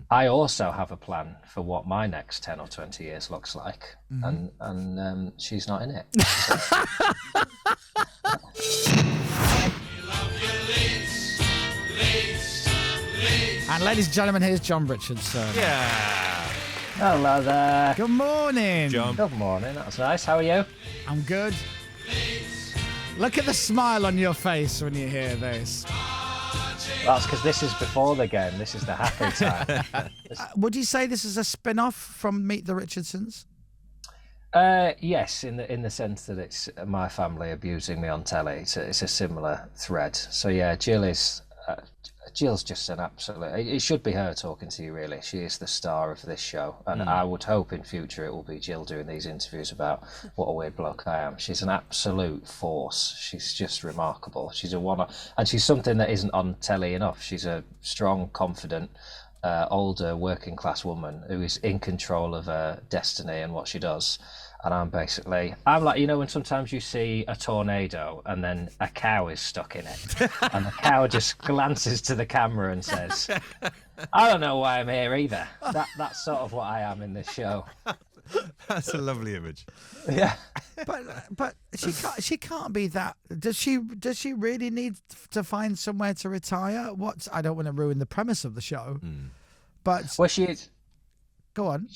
I also have a plan for what my next 10 or 20 years looks like, and she's not in it. And ladies and gentlemen, here's Jon Richardson. Yeah. Hello there. Good morning. John. Good morning. That's nice. How are you? I'm good. Look at the smile on your face when you hear this. That's because this is before the game. This is the happy time. Would you say this is a spin-off from Meet the Richardsons? Yes, in the sense that it's my family abusing me on telly. It's a similar thread. So yeah, Jill's just an absolute. It should be her talking to you, really. She is the star of this show, and I would hope in future it will be Jill doing these interviews about what a weird bloke I am. She's an absolute force. She's just remarkable. She's a one, and she's something that isn't on telly enough. She's a strong, confident, older working class woman who is in control of her destiny and what she does. And I'm like, when sometimes you see a tornado and then a cow is stuck in it, and the cow just glances to the camera and says, I don't know why I'm here either. That's sort of what I am in this show. That's a lovely image. Yeah. But she can't be that. Does she really need to find somewhere to retire? I don't want to ruin the premise of the show. But Well, she is. Go on.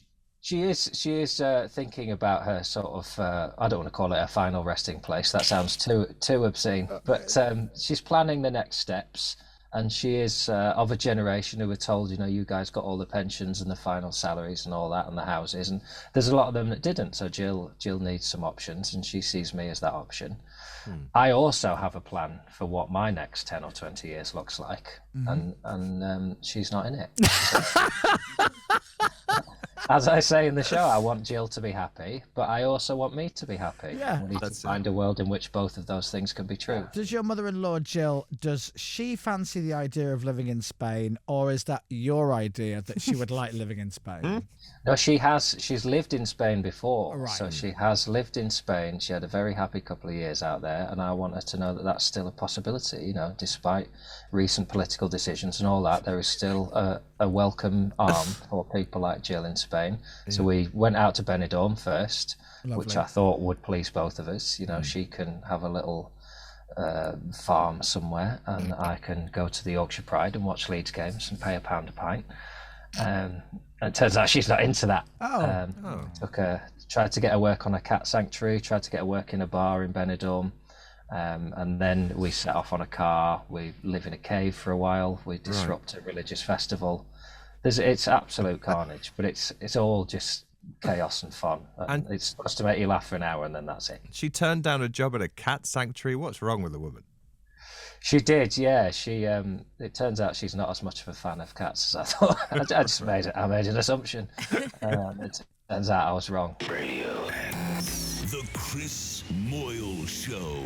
She is thinking about her sort of, I don't want to call it a final resting place. That sounds too obscene. But she's planning the next steps, and she is of a generation who were told, you guys got all the pensions and the final salaries and all that and the houses, and there's a lot of them that didn't. So Jill needs some options, and she sees me as that option. I also have a plan for what my next 10 or 20 years looks like, and she's not in it. As I say in the show, I want Jill to be happy, but I also want me to be happy. Yeah. We need to find a world in which both of those things can be true. Does your mother-in-law, Jill, does she fancy the idea of living in Spain, or is that your idea that she would like living in Spain? No, she's lived in Spain before. Right. So she has lived in Spain. She had a very happy couple of years out there, and I want her to know that that's still a possibility. Despite recent political decisions and all that, there is still a welcome arm for people like Jill in Spain. So we went out to Benidorm first, which I thought would please both of us. She can have a little farm somewhere, and I can go to the Yorkshire Pride and watch Leeds games and pay £1 a pint. And it turns out she's not into that. Tried to get her work on a cat sanctuary, tried to get her work in a bar in Benidorm, and then we set off on a car. We live in a cave for a while. We disrupt a religious festival. It's absolute carnage, but it's all just chaos and fun. And it's supposed to make you laugh for an hour, and then that's it. She turned down a job at a cat sanctuary. What's wrong with the woman? She did, yeah. She it turns out she's not as much of a fan of cats as I thought. I made an assumption. It turns out I was wrong. The Chris Moyles Show.